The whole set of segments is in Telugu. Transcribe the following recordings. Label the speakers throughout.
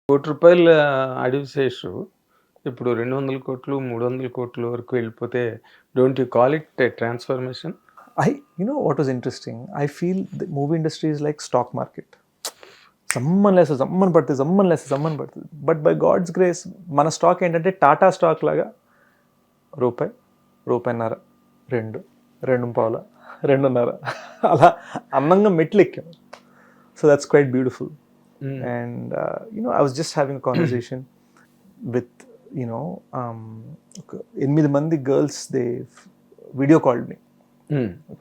Speaker 1: రూ. 1,00,00,000 అడవి శేషు ఇప్పుడు 200 కోట్లు, 300 కోట్ల వరకు వెళ్ళిపోతే don't you call it a transformation?
Speaker 2: You know what was interesting? I feel the movie industry is like stock market. Someone పడుతుంది. బట్ బై గాడ్స్ గ్రేస్ మన స్టాక్ ఏంటంటే టాటా స్టాక్ లాగా రూపాయి, రూపాయిన్నర, 2, 2.5, 2.5 అలా అందంగా మెట్లు ఎక్కాం. So that's quite beautiful. And I was just having a conversation with 8 మంది girls. They video called me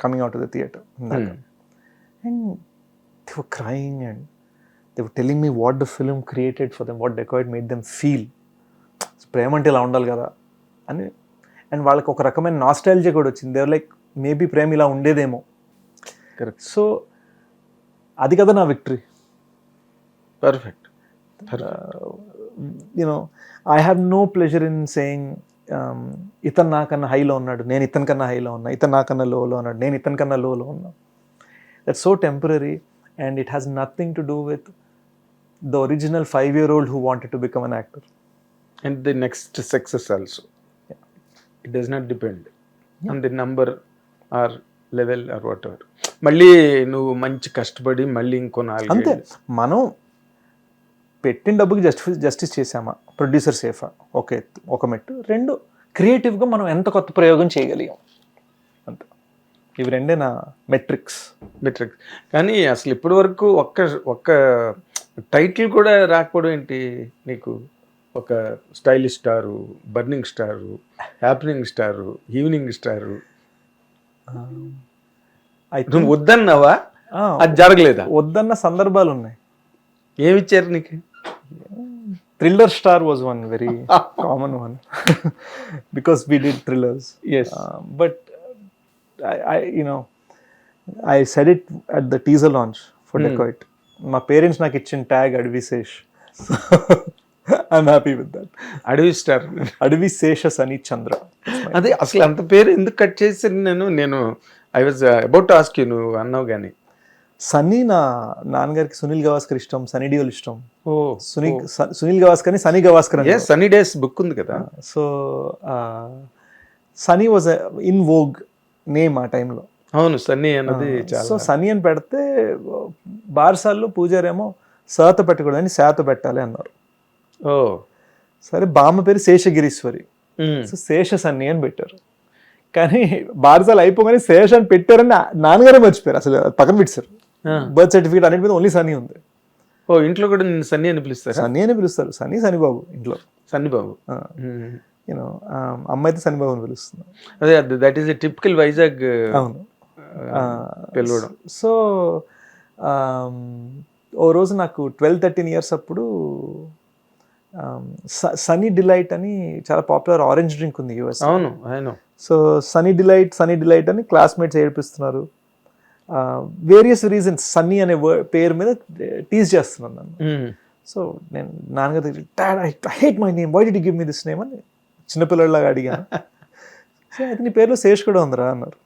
Speaker 2: coming out of the theater, and they were crying and they were telling me what the film created for them, what Dacoit made them feel. ప్రేమ అంటే ఇలా ఉండాలి కదా అని. అండ్ వాళ్ళకి ఒక రకమైన నాస్టాలజీ కూడా వచ్చింది. దేవర్ లైక్ మేబీ ప్రేమ ఇలా ఉండేదేమో.
Speaker 1: కరెక్ట్.
Speaker 2: సో అది కదా నా victory.
Speaker 1: Perfect.
Speaker 2: I have no pleasure in saying ఇతను నాకన్నా హైలో ఉన్నాడు, నేను ఇతని కన్నా హైలో ఉన్నా, ఇతను నాకన్నా లోలో ఉన్నాడు, నేను ఇతని కన్నా లోలో ఉన్నా. That's so temporary and it has nothing to do with the original 5-year-old who wanted to become an actor.
Speaker 1: And the next success also.
Speaker 2: Yeah.
Speaker 1: It does not depend on the number or level or whatever. మళ్ళీ నువ్వు మంచి కష్టపడి మళ్ళీ ఇంకో 4
Speaker 2: అంతే. మనం పెట్టిన డబ్బుకి జస్టిస్ చేసామా, ప్రొడ్యూసర్ సేఫా, ఒక మెట్టు. 2, క్రియేటివ్గా మనం ఎంత కొత్త ప్రయోగం చేయగలిగాం, అంతే. ఇవి రెండే నా మెట్రిక్స్.
Speaker 1: కానీ అసలు ఇప్పటి వరకు ఒక్క టైటిల్ కూడా రాకపోవడం ఏంటి నీకు? ఒక stylish star, burning star, happening star, evening star. నువ్వు వద్దన్నావా? అది జరగలేదా?
Speaker 2: వద్దన్న సందర్భాలు ఉన్నాయి.
Speaker 1: ఏమిచ్చారు నీకు?
Speaker 2: Thriller star was one very common one because we did thrillers.
Speaker 1: Yes.
Speaker 2: But I said it at the teaser launch for Dacoit. My parents నాకు ఇచ్చిన tag Adivi Sesh. I'm happy with that.
Speaker 1: Adivi star,
Speaker 2: Adivi శేష సని చంద్ర.
Speaker 1: అదే అసలు అంత పేరు ఎందుకు కట్ చేసి నేను I was about to ask you, నువ్వు అన్నావు కానీ.
Speaker 2: సన్నీ నా నాన్నగారికి సునీల్ గవాస్కర్ ఇష్టం, సనీ డియోల్ ఇష్టం. సునీల్ గవాస్కర్ ని సనీ గవాస్కర్ అని.
Speaker 1: సన్నీ డేస్ బుక్ ఉంది కదా.
Speaker 2: So Sunny was in Vogue name ఆ టైంలో.
Speaker 1: అవును, సన్నీ అన్నది.
Speaker 2: సో సన్నీ అని పెడితే బార్సాల్లో పూజారేమో శాత పెట్టకూడదని శాత పెట్టాలి అన్నారు.
Speaker 1: ఓ
Speaker 2: సరే, బామ్మ పేరు శేషగిరీశ్వరి, సో శేష సన్నీ అని పెట్టారు. కానీ బార్సాలు అయిపోగానే శేష అని పెట్టారని నాన్నగారే మర్చిపోయారు, అసలు పక్కన పెట్టారు. బర్త్ సర్టిఫికేట్ అన్నిటి మీద ఓన్లీ సన్నీ ఉంది.
Speaker 1: ఓ ఇంట్లో కూడా నేను సన్నీ అని పిలుస్తారు.
Speaker 2: సన్నీ అని పిలుస్తారు. సన్నీబాబు ఇంట్లో.
Speaker 1: సన్నీబాబు.
Speaker 2: అమ్మ అయితే సన్నీబాబు అని పిలుస్తుంది.
Speaker 1: అదే that is a typical Vizag.
Speaker 2: అవును,
Speaker 1: పిలవడం.
Speaker 2: సో ఓ రోజు నాకు 12-13 years అప్పుడు సనీ డిలైట్ అని చాలా పాపులర్ ఆరెంజ్ డ్రింక్ ఉంది యూఎస్.
Speaker 1: అవును, అవును.
Speaker 2: సో సనీ డిలైట్ అని క్లాస్మేట్స్ ఏడిపిస్తున్నారు. వేరియస్ రీజన్స్ సన్నీ అనే పేరు మీద టీజ్ చేస్తున్నాను నన్ను. సో నేను నాన్నగారి దగ్గర, dad I hate my name, why did you give me this name అని చిన్నపిల్లలాగా అడిగాను. సో అయితే నీ పేరులో శేష్ కూడా ఉందిరా అన్నారు.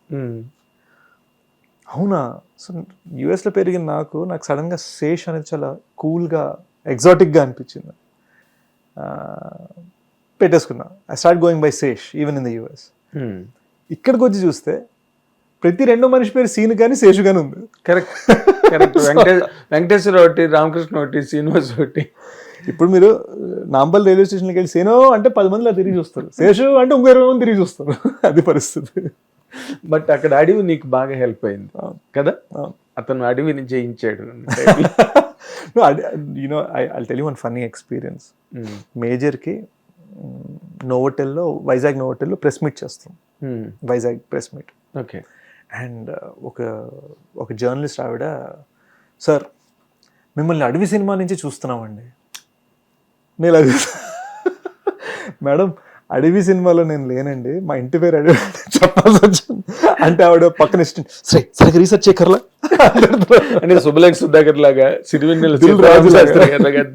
Speaker 2: అవునా? సో యూఎస్లో పెరిగిన నాకు సడన్గా శేష్ అనేది చాలా కూల్గా, ఎగ్జాటిక్గా అనిపించింది. పెట్టేసుకున్నా. I start going by Sesh even in the US. ఇక్కడికి వచ్చి చూస్తే ప్రతి 2వ మనిషి పేరు సీను కానీ శేషు కానీ ఉంది.
Speaker 1: కరెక్ట్. వెంకటేశ్వర ఒకటి, రామకృష్ణ ఒకటి, శ్రీనివాస్ ఒకటి.
Speaker 2: ఇప్పుడు మీరు నాంపల్లి రైల్వే స్టేషన్కి వెళ్ళి సేనో అంటే 10 మందిలో తిరిగి చూస్తారు, శేషు అంటే ఇంకో 20 మంది తిరిగి చూస్తారు. అది పరిస్థితి.
Speaker 1: బట్ అక్కడ అడవి నీకు బాగా హెల్ప్ అయింది కదా. అతను అడవిని జయించాడు.
Speaker 2: I'll tell you one funny experience. మేజర్కి నోవోటెల్లో, వైజాగ్ నోవోటెల్లో ప్రెస్ మీట్ చేస్తాం. Vizag press meet.
Speaker 1: Okay.
Speaker 2: And ఒక జర్నలిస్ట్ ఆవిడ, సార్ మిమ్మల్ని అడవి సినిమా నుంచి చూస్తున్నామండి. నేను అది, మేడం అడవి సినిమాలో నేను లేనండి, మా ఇంటి పేరు అడవి చెప్పాల్సి వచ్చింది. అంటే ఆవిడ పక్కన ఇష్టం, సరే రీసెర్చ్ చేయకర్లా
Speaker 1: అంటే సుబ్బలేఖ సుధాకర్ లాగా, సిరివెన్నెల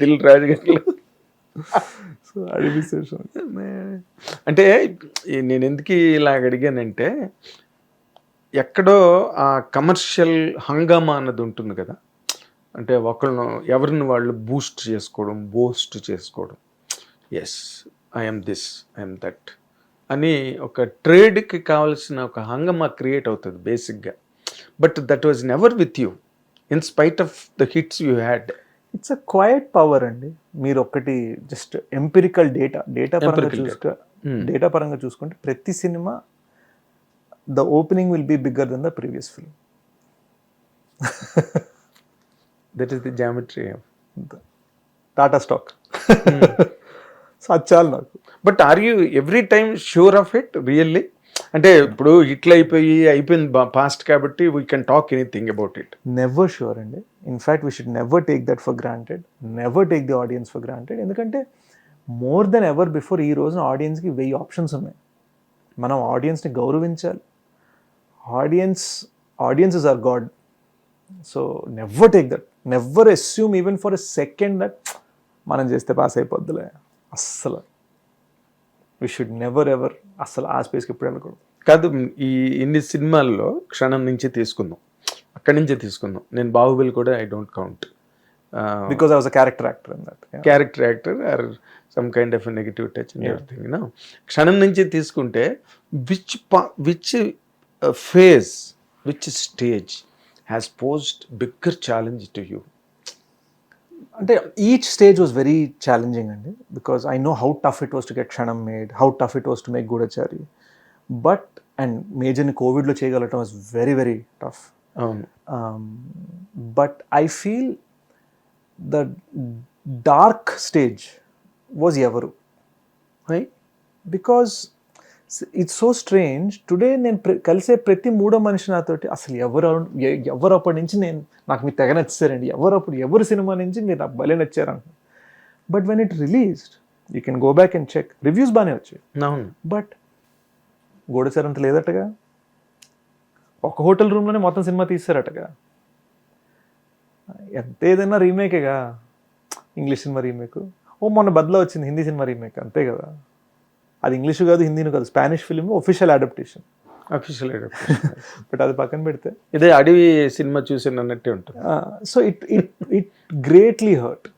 Speaker 1: దిల్ రాజు గారు.
Speaker 2: సో అడవి శేషం
Speaker 1: అంటే నేను ఎందుకు ఇలాగ అడిగానంటే, ఎక్కడో ఆ కమర్షియల్ హంగామా అన్నది ఉంటుంది కదా. అంటే ఒకళ్ళను ఎవరిని వాళ్ళు బూస్ట్ చేసుకోవడం yes I'm this I'm that అని ఒక ట్రేడ్కి కావాల్సిన ఒక హంగమా క్రియేట్ అవుతుంది బేసిక్గా. But that was never with you in spite of the hits you had.
Speaker 2: It's a quiet power అండి. మీరు ఒకటి జస్ట్ ఎంపిరికల్ డేటా పరంగా చూసుకుంటే ప్రతి cinema the opening will be bigger than the previous film.
Speaker 1: That is the geometry.
Speaker 2: Tata stock. So అది చాలు నాకు.
Speaker 1: But are you every time sure of it really? అంటే ఇప్పుడు ఇట్లా అయిపోయింది పాస్ట్ కాబట్టి we can talk anything about it.
Speaker 2: Never sure అండి. In fact we should never take that for granted, never take the audience for granted. ఎందుకంటే మోర్ దెన్ ఎవర్ బిఫోర్ ఈ రోజున ఆడియన్స్కి 1000 ఆప్షన్స్ ఉన్నాయి. మనం ఆడియన్స్ని గౌరవించాలి. Audience is our god. So never take that, never assume even for a second that మనం చేస్తే పాస్ అయిపోద్దులే. అస్సలు వీ షుడ్ నెవర్ ఎవర్ అస్సలు ఆ స్పేస్కి ఎప్పుడు వెళ్ళకూడదు.
Speaker 1: కాదు, ఈ ఇన్ని సినిమాల్లో క్షణం నుంచి తీసుకుందాం, అక్కడి నుంచే తీసుకుందాం. నేను బాహుబలి కూడా I don't count
Speaker 2: because I was a character actor in that.
Speaker 1: Character actor are some kind of negative touch and everything. You know, Kshanam నుంచి తీసుకుంటే which phase, which stage has posed bigger challenge to you?
Speaker 2: అంటే each stage was very challenging అండి, because I know how tough it was to get Kshanam made, how tough it was to make Goodachari. But and మేజర్ని కోవిడ్లో చేయగలగటం వాజ్ వెరీ వెరీ టఫ్.
Speaker 1: అవును.
Speaker 2: But I feel the dark stage was ఎవరు. Because it's so strange. Today నేను కలిసే ప్రతి మూడో మనిషి నాతోటి అసలు ఎవరు అప్పటి నుంచి నాకు మీరు తెగ నచ్చారండి, ఎవరు సినిమా నుంచి మీరు నాకు భలే నచ్చారంట. But when it released you can go back and check, reviews బాగానే వచ్చాయి.
Speaker 1: అవును.
Speaker 2: బట్ గూఢచారి అంత లేదటగా. ఒక హోటల్ రూమ్లోనే మొత్తం సినిమా తీసారటగా. ఎంత ఏదైనా రీమేకేగా, ఇంగ్లీష్ సినిమా రీమేక్. మొన్న బద్లా వచ్చింది హిందీ సినిమా రీమేక్, అంతే కదా. అది ఇంగ్లీషు కాదు, హిందీను కాదు, Spanish film official adaptation. But అది పక్కన పెడితే
Speaker 1: ఇదే అడవి సినిమా చూసి అన్నట్టే ఉంటుంది.
Speaker 2: So it greatly hurt.